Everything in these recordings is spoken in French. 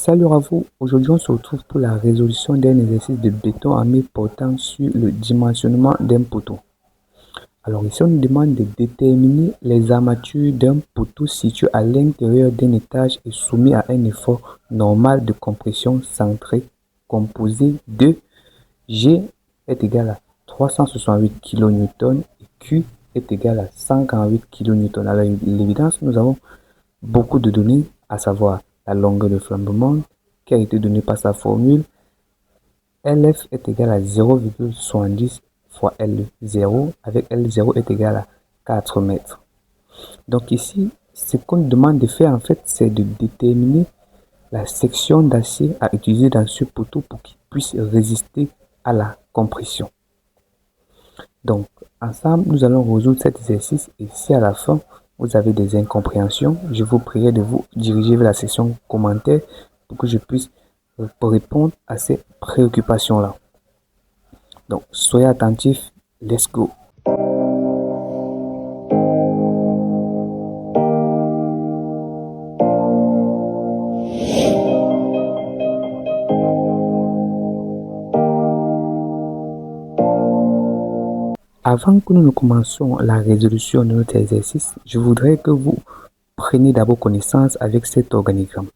Salut à vous, aujourd'hui on se retrouve pour la résolution d'un exercice de béton armé portant sur le dimensionnement d'un poteau. Alors ici on nous demande de déterminer les armatures d'un poteau situé à l'intérieur d'un étage et soumis à un effort normal de compression centré composé de G est égal à 368 kN et Q est égal à 148 kN. À l'évidence, nous avons beaucoup de données, à savoir la longueur de flambement qui a été donnée par sa formule. LF est égal à 0,70 fois L0 avec L0 est égal à 4 mètres. Donc ici, ce qu'on demande de faire en fait, c'est de déterminer la section d'acier à utiliser dans ce poteau pour qu'il puisse résister à la compression. Donc ensemble, nous allons résoudre cet exercice et si à la fin, vous avez des incompréhensions, je vous prierai de vous diriger vers la section commentaires pour que je puisse répondre à ces préoccupations-là. Donc, soyez attentifs. Let's go. Avant que nous ne commencions la résolution de notre exercice, je voudrais que vous preniez d'abord connaissance avec cet organigramme.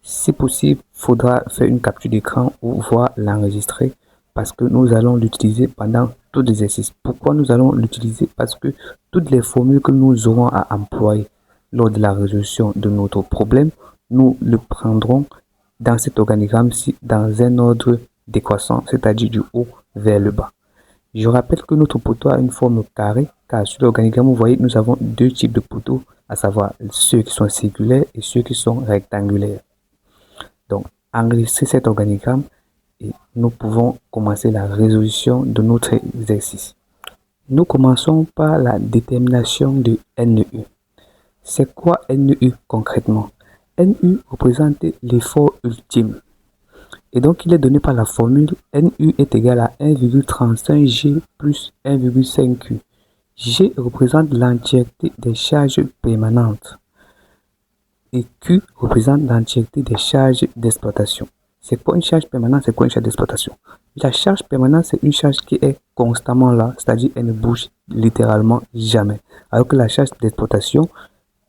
Si possible, il faudra faire une capture d'écran ou voir l'enregistrer parce que nous allons l'utiliser pendant tout l'exercice. Pourquoi nous allons l'utiliser? Parce que toutes les formules que nous aurons à employer lors de la résolution de notre problème, nous le prendrons dans cet organigramme-ci dans un ordre décroissant, c'est-à-dire du haut vers le bas. Je rappelle que notre poteau a une forme carrée, car sur l'organigramme, vous voyez, nous avons deux types de poteaux, à savoir ceux qui sont circulaires et ceux qui sont rectangulaires. Donc, enregistrez cet organigramme et nous pouvons commencer la résolution de notre exercice. Nous commençons par la détermination de NU. C'est quoi NU concrètement? NU représente l'effort ultime. Et donc, il est donné par la formule NU est égal à 1,35 G plus 1,5 Q. G représente l'entièreté des charges permanentes. Et Q représente l'entièreté des charges d'exploitation. C'est quoi une charge permanente? C'est quoi une charge d'exploitation? La charge permanente, c'est une charge qui est constamment là, c'est-à-dire elle ne bouge littéralement jamais. Alors que la charge d'exploitation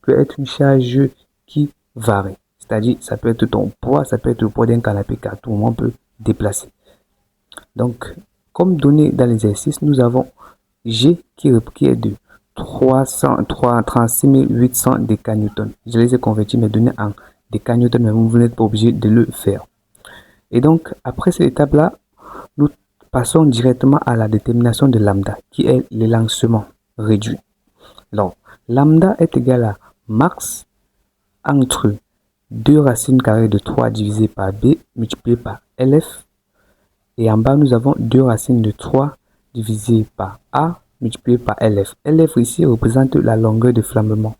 peut être une charge qui varie. C'est-à-dire, ça peut être ton poids, ça peut être le poids d'un canapé qu'à tout moment on peut déplacer. Donc, comme donné dans l'exercice, nous avons G qui est de 36 800 décanewtons. Je les ai convertis mes données en décanewtons, mais vous n'êtes pas obligé de le faire. Et donc, après cette étape-là, nous passons directement à la détermination de lambda, qui est l'élancement réduit. Donc, lambda est égal à max entre 2 racines carrées de 3 divisé par b multiplié par LF. Et en bas, nous avons 2 racines de 3 divisé par a multiplié par LF. LF ici représente la longueur de flambement.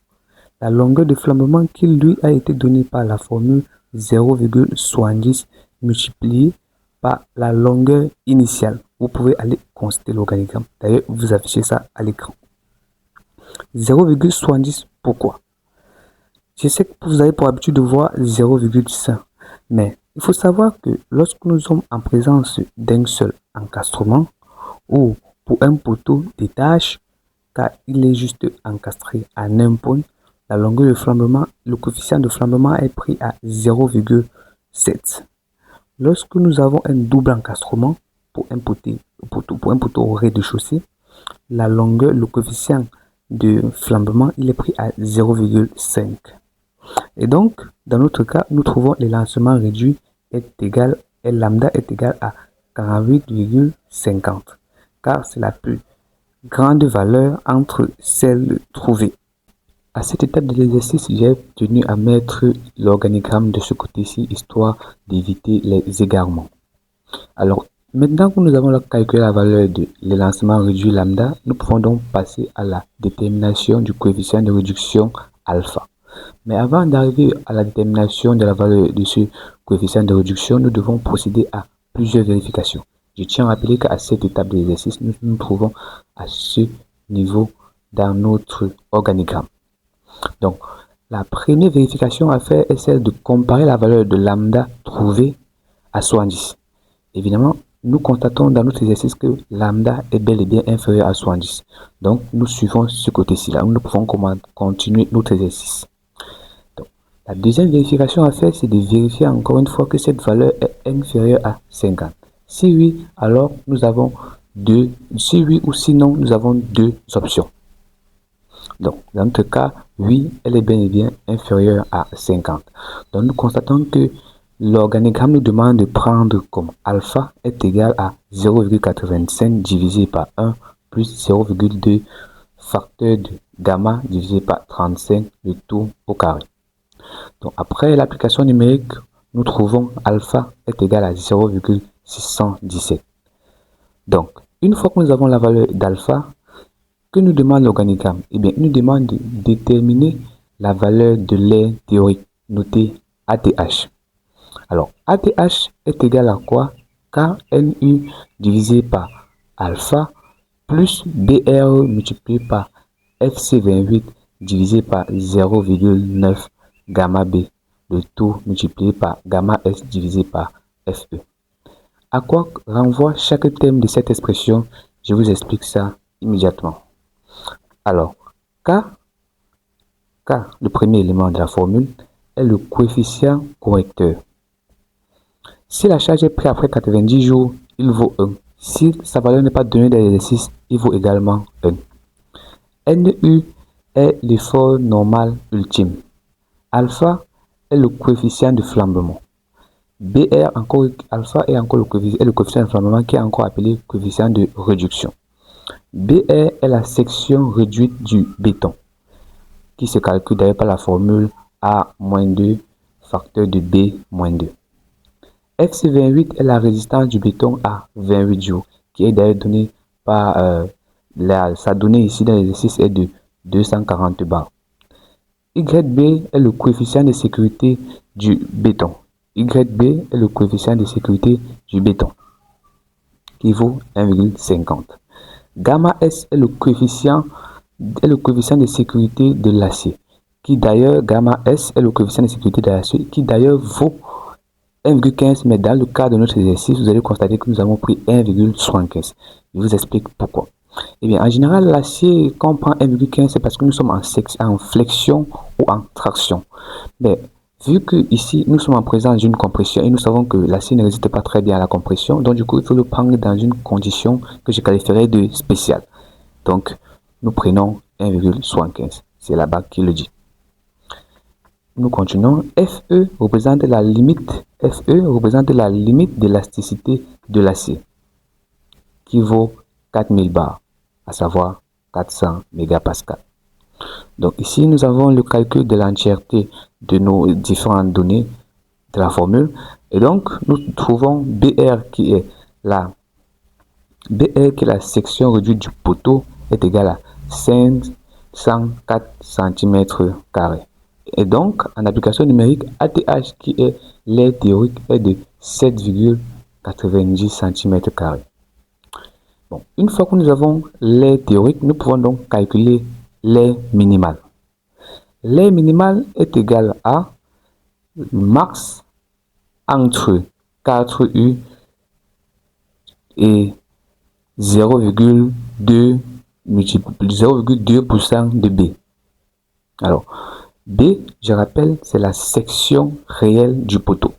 La longueur de flambement qui lui a été donnée par la formule 0,70 multiplié par la longueur initiale. Vous pouvez aller consulter l'organigramme. D'ailleurs, vous affichez ça à l'écran. 0,70, pourquoi? Je sais que vous avez pour habitude de voir 0,5, mais il faut savoir que lorsque nous sommes en présence d'un seul encastrement ou pour un poteau d'étage, car il est juste encastré à un point, la longueur de flambement, le coefficient de flambement est pris à 0,7. Lorsque nous avons un double encastrement pour un poteau au rez-de-chaussée, la longueur, le coefficient de flambement, il est pris à 0,5. Et donc, dans notre cas, nous trouvons l'élancement réduit est égal, et lambda est égal à 48,50, car c'est la plus grande valeur entre celles trouvées. À cette étape de l'exercice, j'ai tenu à mettre l'organigramme de ce côté-ci, histoire d'éviter les égarements. Alors, maintenant que nous avons calculé la valeur de l'élancement réduit lambda, nous pouvons donc passer à la détermination du coefficient de réduction alpha. Mais avant d'arriver à la détermination de la valeur de ce coefficient de réduction, nous devons procéder à plusieurs vérifications. Je tiens à rappeler qu'à cette étape de l'exercice, nous nous trouvons à ce niveau dans notre organigramme. Donc, La première vérification à faire est celle de comparer la valeur de lambda trouvée à 70. Évidemment, nous constatons dans notre exercice que lambda est bel et bien inférieur à 70. Donc, nous suivons ce côté-ci là. Nous pouvons continuer notre exercice. Donc, la deuxième vérification à faire, c'est de vérifier encore une fois que cette valeur est inférieure à 50. Si oui, alors nous avons si oui ou sinon, nous avons deux options. Donc, dans notre cas, oui, elle est bien et bien inférieure à 50. Donc, nous constatons que l'organigramme nous demande de prendre comme alpha est égal à 0,85 divisé par 1 plus 0,2 facteur de gamma divisé par 35, le tout au carré. Donc, après l'application numérique, nous trouvons alpha est égal à 0,617. Donc, une fois que nous avons la valeur d'alpha, que nous demande l'organigramme? Eh bien, il nous demande de déterminer la valeur de l'aire théorique, notée ATH. Alors, ATH est égal à quoi? KNU divisé par alpha plus BR multiplié par FC28 divisé par 0,9 gamma B, le tout multiplié par gamma S divisé par FE. À quoi renvoie chaque terme de cette expression? Je vous explique ça immédiatement. Alors, K, le premier élément de la formule, est le coefficient correcteur. Si la charge est prise après 90 jours, il vaut 1. Si sa valeur n'est pas donnée dans l'exercice, il vaut également 1. NU est l'effort normal ultime. Alpha est le coefficient de flambement. BR, alpha est encore le coefficient de flambement qui est encore appelé coefficient de réduction. BR est la section réduite du béton, qui se calcule d'ailleurs par la formule A-2 facteur de B-2. FC28 est la résistance du béton à 28 jours, qui est d'ailleurs donnée par sa donnée ici dans l'exercice est de 240 bars. YB est le coefficient de sécurité du béton. YB est le coefficient de sécurité du béton, qui vaut 1,50. Gamma S est le coefficient de sécurité de l'acier, qui d'ailleurs, gamma S est le coefficient de sécurité de l'acier, qui d'ailleurs vaut 1,15, mais dans le cas de notre exercice, vous allez constater que nous avons pris 1,75. Je vous explique pourquoi. Eh bien, en général, l'acier, quand on prend 1,15, c'est parce que nous sommes en flexion ou en traction. Mais vu que ici, nous sommes en présence d'une compression et nous savons que l'acier ne résiste pas très bien à la compression, donc du coup, il faut le prendre dans une condition que je qualifierais de spéciale. Donc, nous prenons 1,75. C'est là-bas qu'il le dit. Nous continuons. FE représente la limite d'élasticité de l'acier, qui vaut 4000 bars, à savoir 400 mégapascales. Donc ici, nous avons le calcul de l'entièreté de nos différentes données de la formule. Et donc, nous trouvons BR qui est la section réduite du poteau est égale à 504 cm². Et donc, en application numérique, ATH qui est l'aire théorique est de 7,90 cm². Bon, une fois que nous avons l'aire théorique, nous pouvons donc calculer l'aire minimale. L'aire minimale est égale à max entre 4U et 0,2% de B. Alors, B, je rappelle, c'est la section réelle du poteau,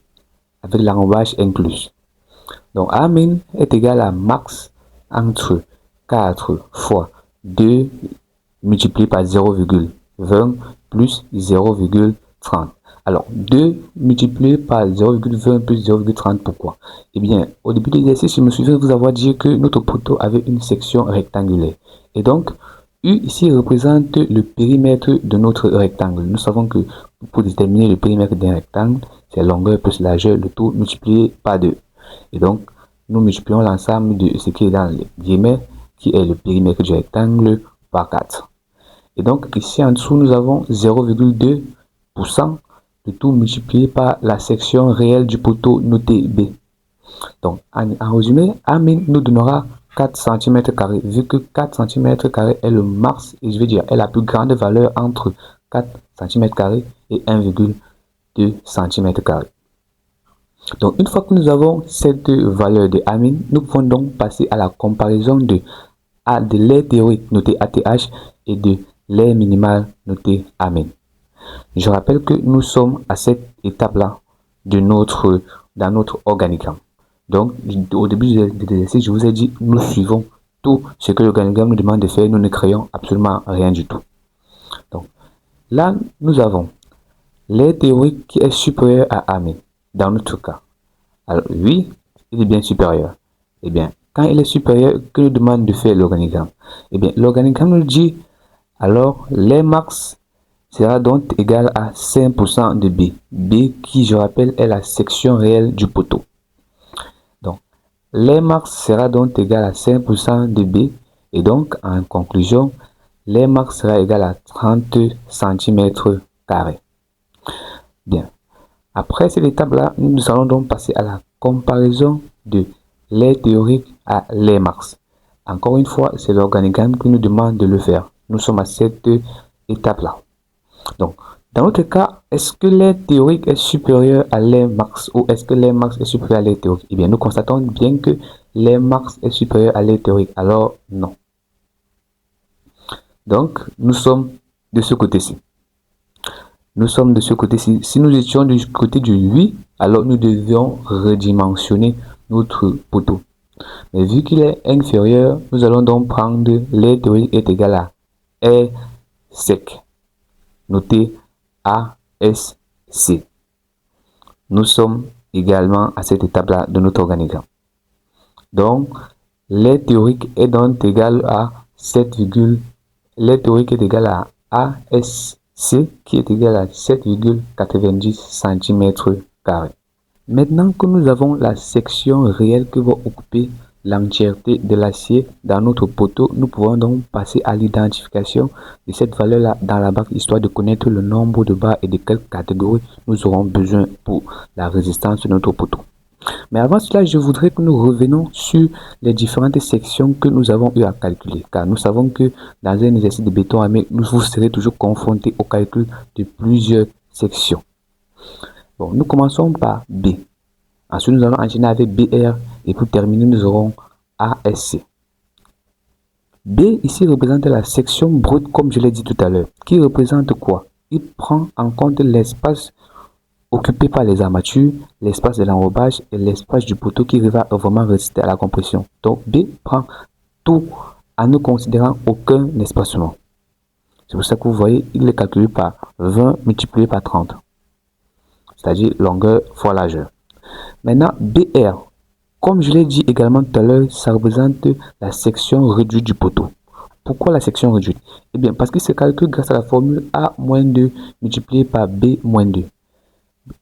avec l'enrobage inclus. Donc, A min est égal à max entre 4 fois 2 multiplié par 0,20 plus 0,30. Alors, 2 multiplié par 0,20 plus 0,30, pourquoi? Eh bien, au début de l'exercice, je me souviens de vous avoir dit que notre poteau avait une section rectangulaire. Et donc, U ici représente le périmètre de notre rectangle. Nous savons que pour déterminer le périmètre d'un rectangle, c'est longueur plus largeur, le tout multiplié par 2. Et donc, nous multiplions l'ensemble de ce qui est dans les guillemets, qui est le périmètre du rectangle, par 4. Et donc, ici en dessous, nous avons 0,2%, le tout multiplié par la section réelle du poteau noté B. Donc, en résumé, A min nous donnera 4 cm², vu que 4 cm² est le max, et je veux dire, est la plus grande valeur entre 4 cm² et 1,2 cm². Donc, une fois que nous avons cette valeur de A min, nous pouvons donc passer à la comparaison de l'aire théorique noté ATH et de l'aire minimale noté A min. Je rappelle que nous sommes à cette étape-là dans notre organigramme. Donc, au début de l'exercice, je vous ai dit, nous suivons tout ce que l'organigramme nous demande de faire. Nous ne créons absolument rien du tout. Donc, là, nous avons l'aire théorique qui est supérieure à A min. Dans notre cas, alors oui, il est bien supérieur. Eh bien, quand il est supérieur, que nous demande de faire l'organigramme? Eh bien, l'organigramme nous dit, alors, l'aire max sera donc égal à 5% de B. B qui, je rappelle, est la section réelle du poteau. Donc, l'aire max sera donc égal à 5% de B. Et donc, en conclusion, l'aire max sera égal à 30 cm². Bien. Après cette étape-là, nous allons donc passer à la comparaison de l'aire théorique à l'aire max. Encore une fois, c'est l'organigramme qui nous demande de le faire. Nous sommes à cette étape-là. Donc, dans notre cas, est-ce que l'aire théorique est supérieure à l'aire max ou est-ce que l'aire max est supérieure à l'aire théorique? Eh bien, nous constatons bien que l'aire max est supérieure à l'aire théorique. Alors, non. Donc, nous sommes de ce côté-ci. Nous sommes de ce côté-ci. Si nous étions du côté du oui, alors nous devions redimensionner notre poteau. Mais vu qu'il est inférieur, nous allons donc prendre l'aire théorique est égal à R sec. Notez ASC. Nous sommes également à cette étape-là de notre organigramme. Donc, l'aire théorique est donc égal à 7, l'aire théorique est égal à ASC qui est égal à 7,90 cm². Maintenant que nous avons la section réelle qui va occuper l'entièreté de l'acier dans notre poteau, nous pouvons donc passer à l'identification de cette valeur-là dans la barre, histoire de connaître le nombre de barres et de quelle catégorie nous aurons besoin pour la résistance de notre poteau. Mais avant cela, je voudrais que nous revenions sur les différentes sections que nous avons eu à calculer, car nous savons que dans un exercice de béton armé, vous serez toujours confronté au calcul de plusieurs sections. Bon, nous commençons par B. Ensuite, nous allons enchaîner avec BR et pour terminer, nous aurons ASC. B ici représente la section brute, comme je l'ai dit tout à l'heure, qui représente quoi? Il prend en compte l'espace occupé par les armatures, l'espace de l'enrobage et l'espace du poteau qui va vraiment résister à la compression. Donc B prend tout en ne considérant aucun espacement. C'est pour ça que vous voyez, il est calculé par 20 multiplié par 30. C'est-à-dire longueur fois largeur. Maintenant, BR, comme je l'ai dit également tout à l'heure, ça représente la section réduite du poteau. Pourquoi la section réduite? Eh bien, parce que c'est calculé grâce à la formule A-2 multiplié par B-2.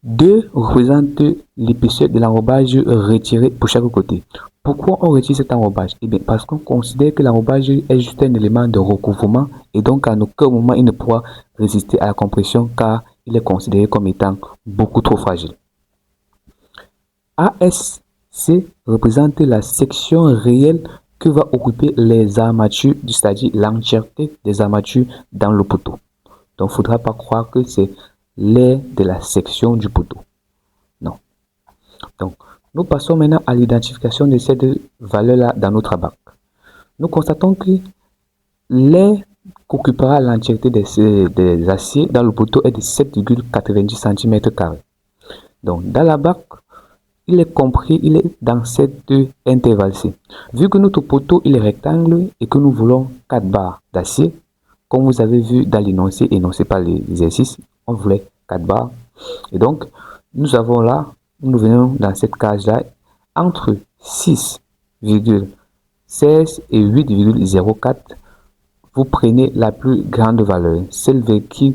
2 représente l'épaisseur de l'enrobage retiré pour chaque côté. Pourquoi on retire cet enrobage? Eh bien, parce qu'on considère que l'enrobage est juste un élément de recouvrement et donc à aucun moment il ne pourra résister à la compression car il est considéré comme étant beaucoup trop fragile. ASC représente la section réelle que va occuper les armatures, c'est-à-dire l'entièreté des armatures dans le poteau. Donc, il ne faudra pas croire que c'est l'aire de la section du poteau. Non. Donc, nous passons maintenant à l'identification de cette valeur-là dans notre abac. Nous constatons que l'aire qu'occupera l'entièreté des aciers dans le poteau est de 7,90 cm². Donc, dans la bac, il est compris, il est dans cette intervalle-ci. Vu que notre poteau il est rectangle et que nous voulons 4 barres d'acier, comme vous avez vu dans l'énoncé, énoncé par l'exercice, on voulait 4 barres. Et donc, nous avons là, nous venons dans cette case-là, entre 6,16 et 8,04. Vous prenez la plus grande valeur, celle vers qui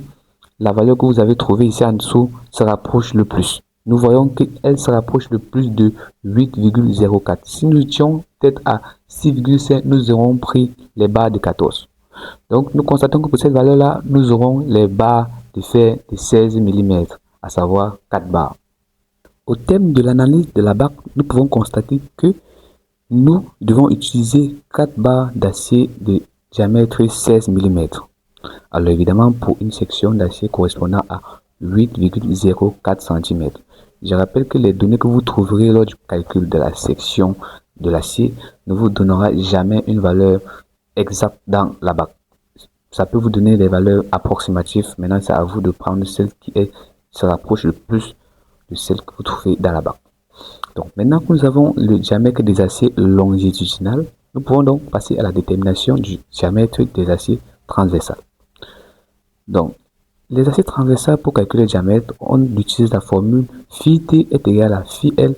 la valeur que vous avez trouvée ici en dessous se rapproche le plus. Nous voyons qu'elle se rapproche le plus de 8,04. Si nous étions peut-être à 6,5, nous aurons pris les barres de 14. Donc, nous constatons que pour cette valeur-là, nous aurons les barres de fer de 16 mm, à savoir 4 barres. Au terme de l'analyse de la bac, nous pouvons constater que nous devons utiliser 4 barres d'acier de diamètre 16 mm. Alors évidemment, pour une section d'acier correspondant à 8,04 cm. Je rappelle que les données que vous trouverez lors du calcul de la section de l'acier ne vous donnera jamais une valeur exacte dans la bac. Ça peut vous donner des valeurs approximatives. Maintenant, c'est à vous de prendre celle qui se rapproche le plus de celle que vous trouvez dans la bac. Donc maintenant que nous avons le diamètre des aciers longitudinal, nous pouvons donc passer à la détermination du diamètre des aciers transversales. Donc, les aciers transversales, pour calculer le diamètre, on utilise la formule phi t est égal à phi l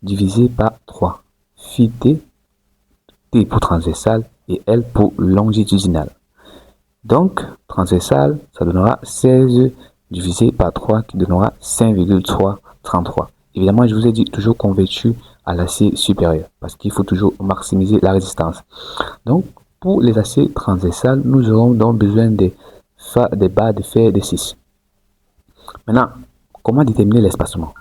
divisé par 3. Phi t, t pour transversal et l pour longitudinal. Donc, transversal, ça donnera 16 divisé par 3 qui donnera 5,333. Évidemment, je vous ai dit toujours converti à l'acier supérieur parce qu'il faut toujours maximiser la résistance. Donc, pour les aciers transversales, nous aurons donc besoin des barres de fer de 6. Maintenant, comment déterminer l'espacement?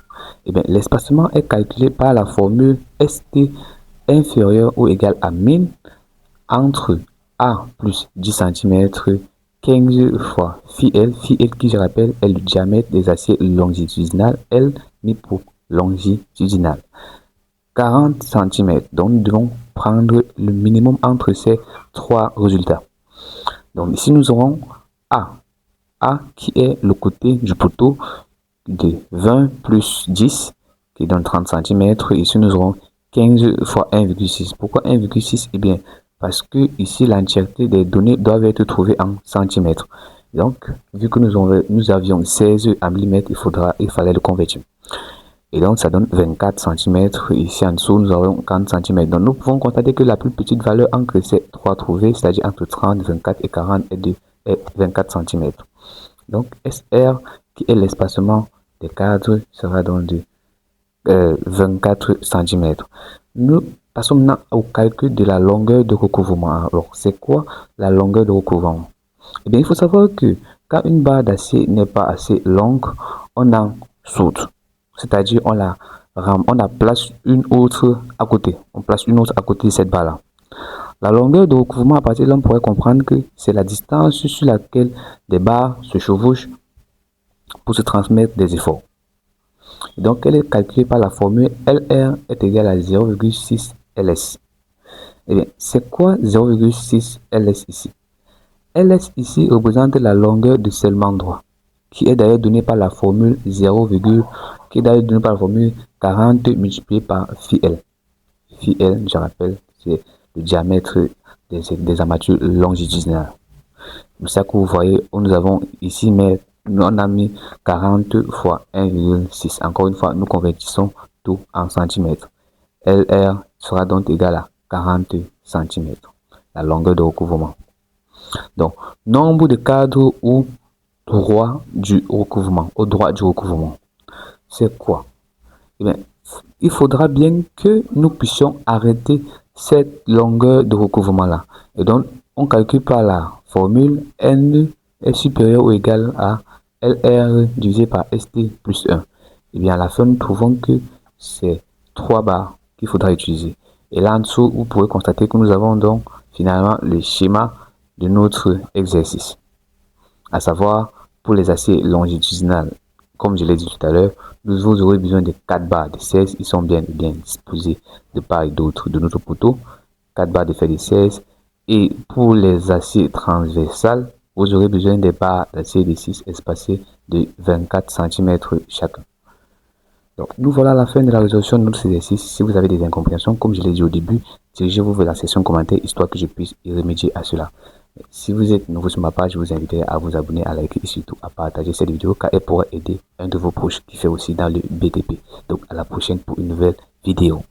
Eh bien, l'espacement est calculé par la formule ST inférieur ou égal à 1000 entre A plus 10 cm 15 fois phi L qui je rappelle est le diamètre des aciers longitudinal, L mis pour longitudinal. 40 cm, donc nous devons prendre le minimum entre ces trois résultats. Donc ici nous aurons A qui est le côté du poteau de 20 plus 10 qui donne 30 cm. Ici nous aurons 15 fois 1,6. Pourquoi 1,6? Eh bien parce que ici l'entièreté des données doivent être trouvées en centimètres. Donc vu que nous avions 16 en millimètres, il fallait le convertir. Et donc ça donne 24 cm. Ici en dessous nous avons 40 cm. Donc nous pouvons constater que la plus petite valeur entre ces trois trouvées, c'est-à-dire entre 30, 24 et 40 est 24 cm. Donc SR qui est l'espacement des cadres sera donc de 24 cm. Nous passons maintenant au calcul de la longueur de recouvrement. Alors c'est quoi la longueur de recouvrement? Eh bien il faut savoir que quand une barre d'acier n'est pas assez longue, on en saute. C'est-à-dire on la place une autre à côté. On place une autre à côté de cette barre-là. La longueur de recouvrement, à partir de là, on pourrait comprendre que c'est la distance sur laquelle des barres se chevauchent pour se transmettre des efforts. Et donc, elle est calculée par la formule LR est égal à 0,6 LS. Et bien, c'est quoi 0,6 LS ici? LS ici représente la longueur de scellement droit, qui est d'ailleurs donnée par la formule 40 multiplié par phi L. Phi L, je rappelle, c'est le diamètre des armatures longitudinales. C'est ça que vous voyez, nous avons ici, mais on a mis 40 fois 1,6. Encore une fois, nous convertissons tout en centimètres. LR sera donc égal à 40 cm, la longueur de recouvrement. Donc, nombre de cadres au droit du recouvrement, c'est quoi? Eh bien, il faudra bien que nous puissions arrêter cette longueur de recouvrement là. Et donc, on calcule par la formule N est supérieur ou égal à LR divisé par ST plus 1. Et bien, à la fin, nous trouvons que c'est 3 barres qu'il faudra utiliser. Et là en dessous, vous pourrez constater que nous avons donc finalement le schéma de notre exercice. À savoir, pour les aciers longitudinales, comme je l'ai dit tout à l'heure, vous aurez besoin de 4 barres de 16. Ils sont bien disposés de part et d'autre de notre poteau. 4 barres de fer de 16. Et pour les aciers transversales, vous aurez besoin des barres d'acier de 6 espacées de 24 cm chacun. Donc, nous voilà à la fin de la résolution de notre exercice. Si vous avez des incompréhensions, comme je l'ai dit au début, dirigez-vous vers la section commentaires, histoire que je puisse y remédier à cela. Si vous êtes nouveau sur ma page, je vous invite à vous abonner, à liker et surtout à partager cette vidéo car elle pourra aider un de vos proches qui fait aussi dans le BTP. Donc à la prochaine pour une nouvelle vidéo.